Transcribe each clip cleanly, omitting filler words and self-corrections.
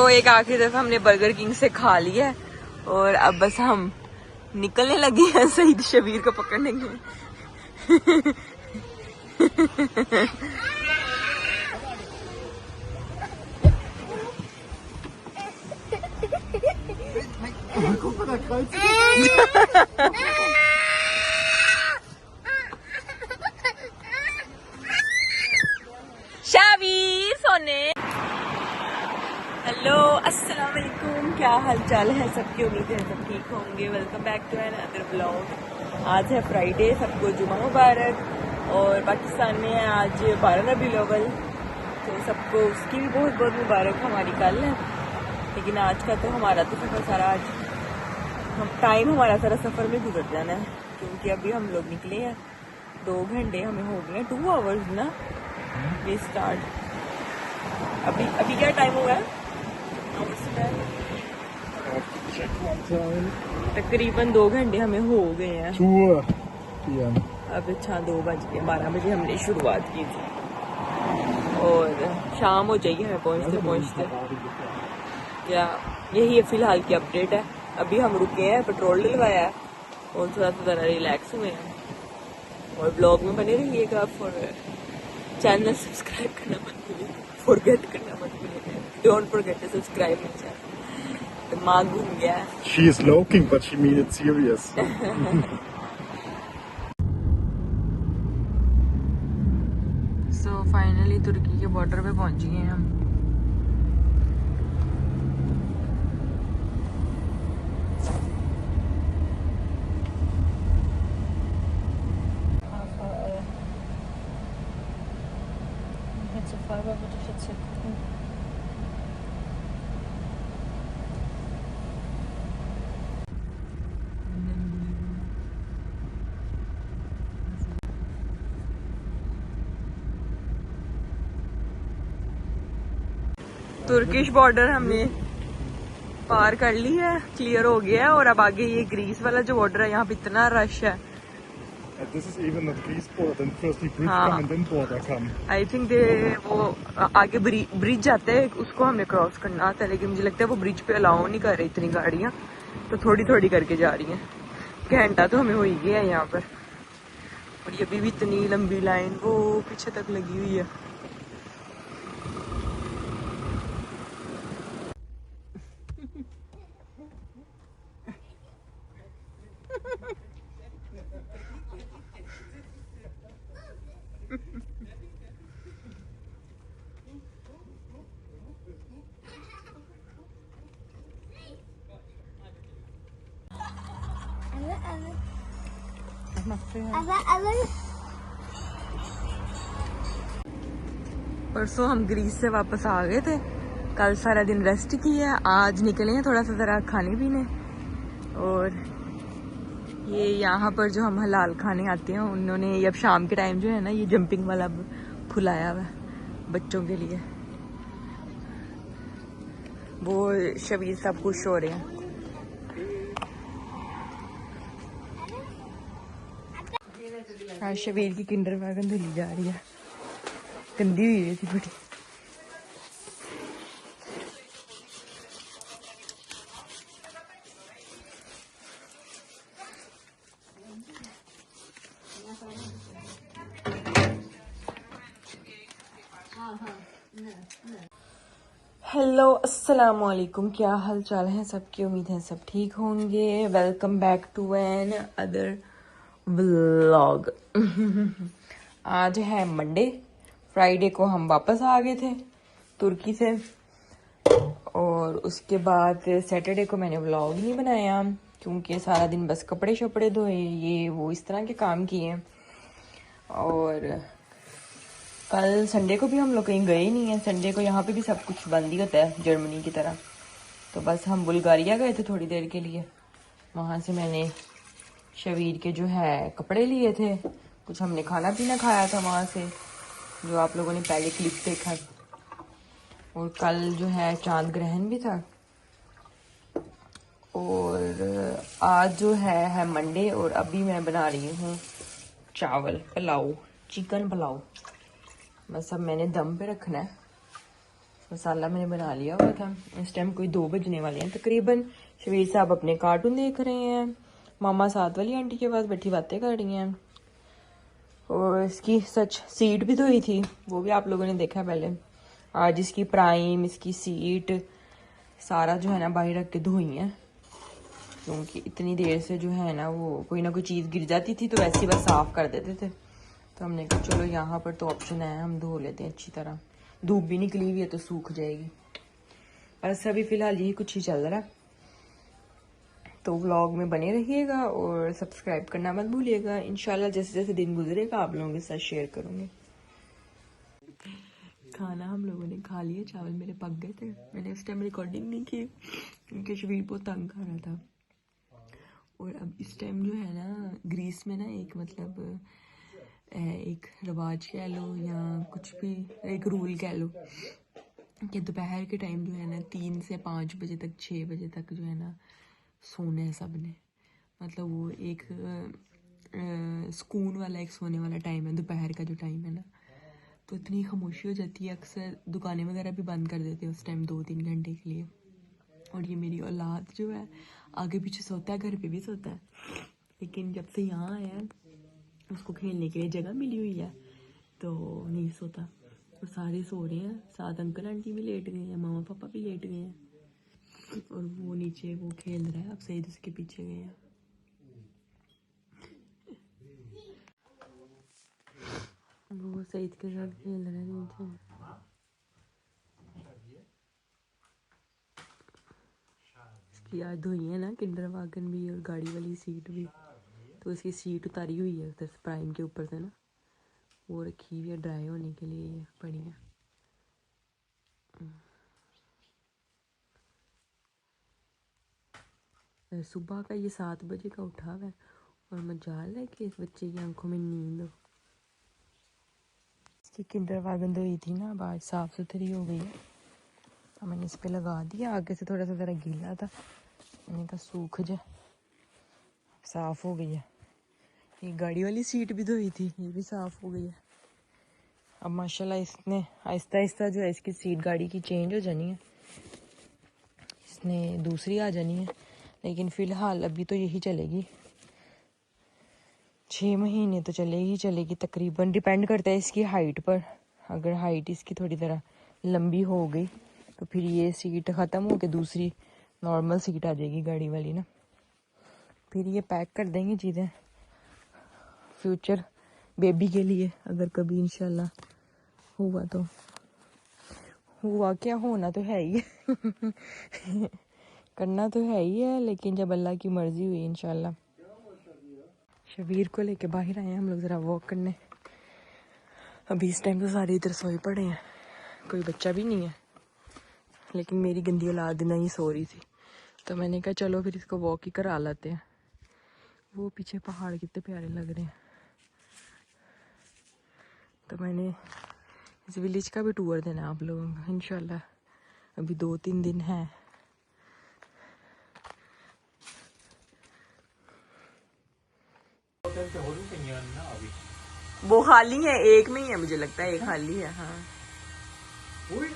एक आखिरी दफा हमने बर्गर किंग से खा लिया है और अब बस हम निकलने लगे हैं सईद शबीर को पकड़ने के लिए। शबीर सोने। हेलो अस्सलाम वालेकुम, क्या हाल चाल है सबकी? उम्मीद है सब ठीक होंगे। Welcome back to another blog. आज है फ्राइडे, सबको जुमा मुबारक। और पाकिस्तान में है आज 12 रबीउल अव्वल, तो सबको उसकी भी बहुत बहुत मुबारक। हमारी कल है, लेकिन आज का तो हमारा तो सफ़र सारा आज टाइम हमारा सारा सफ़र में गुजर जाना है, क्योंकि अभी हम लोग निकले हैं 2 घंटे हमें हो गए, 2 आवर्स ना वे स्टार्ट। अभी क्या टाइम हुआ है? तकरीबन 2 घंटे हमें हो गए हैं। अब अच्छा 2:12 बजे हमने शुरुआत की थी और शाम हो जाएगी हमें पहुंचते पहुंचते। या यही है फिलहाल की अपडेट है। अभी हम रुके हैं, पेट्रोल डलवाया है और थोड़ा सा ज़रा रिलैक्स हुए हैं। और ब्लॉग में बने रहिएगा। और चैनल सब्सक्राइब करना मत भूलिए, फॉरगेट करना मत भूलिए। Don't forget to subscribe my channel. दिमाग घूम गया है। She is joking, but she mean it serious. So finally तुर्की के बॉर्डर पे पहुंच गए हैं हम। तुर्किश बॉर्डर हमने पार कर ली है, क्लियर हो गया है। और अब आगे ये ग्रीस वाला जो बॉर्डर है, यहाँ पे इतना रश है। This is even not Greece border, then first the bridge come and then border come. I think वो आगे ब्रिज जाता है, उसको हमें क्रॉस करना आता है, लेकिन मुझे लगता है वो ब्रिज पे अलाउ नहीं कर रही इतनी गाड़ियाँ, तो थोड़ी थोड़ी करके जा रही हैं। घंटा तो हमें हो ही गया है यहाँ पर। और ये अभी भी इतनी लंबी लाइन वो पीछे तक लगी हुई है। परसों हम ग्रीस से वापस आ गए थे, कल सारा दिन रेस्ट किया, आज निकले हैं थोड़ा सा ज़रा खाने पीने। और ये यहाँ पर जो हम हलाल खाने आते हैं, उन्होंने अब शाम के टाइम जो है ना, ये जंपिंग वाला खुलाया हुआ है बच्चों के लिए। वो शबीर साहब खुश हो रहे हैं। हाँ, शबीर की किंडर वैगन धुली जा रही है, गंदी हुई थी बड़ी। हेलो अस्सलाम वालेकुम, क्या हाल चाल है सबकी? उम्मीद है सब ठीक होंगे। Welcome back to another vlog. आज है मंडे, फ्राइडे को हम वापस आ गए थे तुर्की से, और उसके बाद सैटरडे को मैंने व्लॉग नहीं बनाया, क्योंकि सारा दिन बस कपड़े शपड़े धोए, ये वो इस तरह के काम किए। और कल संडे को भी हम लोग कहीं गए ही नहीं है। संडे को यहाँ पे भी सब कुछ बंद ही होता है जर्मनी की तरह। तो बस हम बुल्गारिया गए थे थोड़ी देर के लिए, वहाँ से मैंने शबीर के जो है कपड़े लिए थे, कुछ हमने खाना पीना खाया था वहाँ से, जो आप लोगों ने पहले क्लिप देखा। और कल जो है चांद ग्रहण भी था। और आज जो है मंडे, और अभी मैं बना रही हूँ चावल पुलाव, चिकन पुलाव। बस अब मैंने दम पे रखना है। मसाला मैंने बना लिया हुआ था। इस टाइम कोई 2 बजने वाले हैं तकरीबन। शबीर साहब अपने कार्टून देख रहे हैं, मामा साथ वाली आंटी के पास बैठी बातें कर रही हैं। और इसकी सच सीट भी धोई थी, वो भी आप लोगों ने देखा पहले। आज इसकी प्राइम, इसकी सीट सारा जो है ना बाहर रख के धोई है, क्योंकि इतनी देर से जो है ना वो कोई ना कोई चीज़ गिर जाती थी तो वैसे ही बस साफ कर देते थे। तो हमने कहा चलो यहाँ पर तो ऑप्शन है, हम धो लेते हैं अच्छी तरह। धूप भी निकली हुई है तो सूख जाएगी। बस अभी फिलहाल यही कुछ ही चल रहा है। तो व्लॉग में बने रहिएगा और सब्सक्राइब करना मत भूलिएगा। इंशाल्लाह जैसे जैसे दिन गुजरेगा आप लोगों के साथ शेयर करूँगी। खाना हम लोगों ने खा लिया, चावल मेरे पक गए थे। मैंने इस टाइम रिकॉर्डिंग नहीं की क्योंकि शबीर बहुत तंग कर रहा था। और अब इस टाइम जो है ना ग्रीस में ना एक मतलब एक रिवाज कह लो या कुछ भी एक रूल कह लो कि दोपहर के टाइम जो है ना 3 से 5 बजे तक 6 बजे तक जो है ना सोना है सब ने। मतलब वो एक सुकून वाला एक सोने वाला टाइम है दोपहर का जो टाइम है ना। तो इतनी खामोशी हो जाती है, अक्सर दुकानें वगैरह भी बंद कर देते हैं उस टाइम 2-3 घंटे के लिए। और ये मेरी औलाद जो है आगे पीछे सोता है, घर पे भी सोता है, लेकिन जब से यहाँ आया है उसको खेलने के लिए जगह मिली हुई है तो नहीं सोता। तो सारे सो रहे हैं, साथ अंकल आंटी भी लेट गए हैं, मामा पापा भी लेट गए हैं। और वो नीचे वो खेल रहा है, अब सईद उसके पीछे गए हैं। वो सईद के साथ खेल रहा है नीचे। इसकी आज धोई है ना किंडर वागन भी और गाड़ी वाली सीट भी, तो इसकी सीट उतारी हुई है उधर प्राइम के ऊपर से ना, वो रखी हुई है ड्राई होने के लिए। ये पड़ी है। सुबह का ये 7 बजे का उठा हुआ है और मजाल है कि इस बच्चे की आंखों में नींद हो। इसकी किंडर वागन धोई थी ना, अब आज साफ सुथरी हो गई है। अब मैंने इस पे लगा दिया, आगे से थोड़ा सा ज़रा गीला था, मैंने कहा सूख जाए, साफ हो गई है। ये गाड़ी वाली सीट भी धोई थी, ये भी साफ हो गई है। अब माशाल्लाह इसने आहिस्ता आहिस्ता जो है इसकी सीट गाड़ी की चेंज हो जानी है, इसने दूसरी आ जानी है। लेकिन फ़िलहाल अभी तो यही चलेगी, 6 महीने तो चलेगी तकरीबन। डिपेंड करता है इसकी हाइट पर। अगर हाइट इसकी थोड़ी तरह लंबी हो गई तो फिर ये सीट ख़त्म हो के दूसरी नॉर्मल सीट आ जाएगी गाड़ी वाली ना। फिर ये पैक कर देंगे चीज़ें फ्यूचर बेबी के लिए, अगर कभी इंशाल्लाह हुआ तो। हुआ क्या, होना तो है ही है करना तो है ही है, लेकिन जब अल्लाह की मर्जी हुई इंशाल्लाह। शबीर को लेके बाहर आए हैं हम लोग ज़रा वॉक करने। अभी इस टाइम तो सारे इधर सोए पड़े हैं, कोई बच्चा भी नहीं है, लेकिन मेरी गंदी औलाद नहीं सो रही थी तो मैंने कहा चलो फिर इसको वॉक ही करा लाते हैं। वो पीछे पहाड़ कितने प्यारे लग रहे हैं। तो मैंने इस विलेज का भी टूर देना है आप लोगों को इंशाल्लाह। अभी 2-3 दिन है। वो खाली है, एक में ही है मुझे लगता है, एक खाली है। हाँ उई।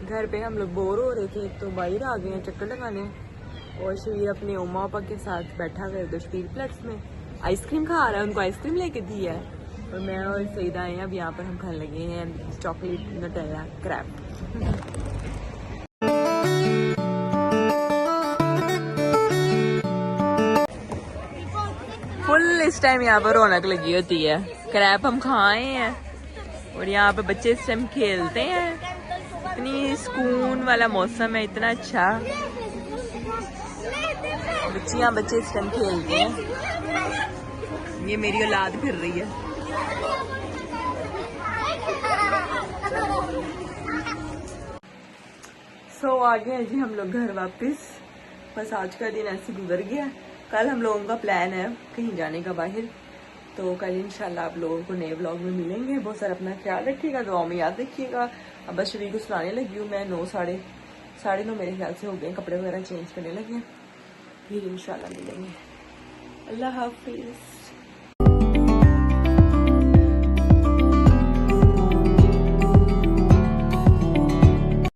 घर पे हम लोग बोर हो रहे थे तो बाहर आ गए हैं चक्कर लगाने। और शबीर अपने उम्मा पापा के साथ बैठा हुआ है उधर स्पीड प्लेट्स में, आइसक्रीम खा रहा है, उनको आइसक्रीम लेके दी है। और मैं और सईदा आए हैं, अब यहाँ पर हम खाने लगे हैं चॉकलेट नटेला क्रैप। फुल इस टाइम यहाँ पर रौनक लगी होती है। क्रैप हम खाए हैं और यहाँ पे बच्चे इस टाइम खेलते हैं। इतनी सुकून वाला मौसम है, इतना अच्छा। बच्चे इस टाइम खेलते हैं। ये मेरी औलाद फिर रही है। सो आ गए जी हम लोग घर वापस। बस आज का दिन ऐसे गुजर गया। कल हम लोगों का प्लान है कहीं जाने का बाहर, तो कल इंशाल्लाह आप लोगों को नए व्लॉग में मिलेंगे। बहुत सारा अपना ख्याल रखिएगा, दुआओं में याद रखिएगा। अब बस शरीर को सुलाने लगी हूँ मैं। 9 साढ़े 9 मेरे ख्याल से हो गए, कपड़े वगैरह चेंज करने लगे, फिर इंशाल्लाह मिलेंगे। अल्लाह हाफिज़।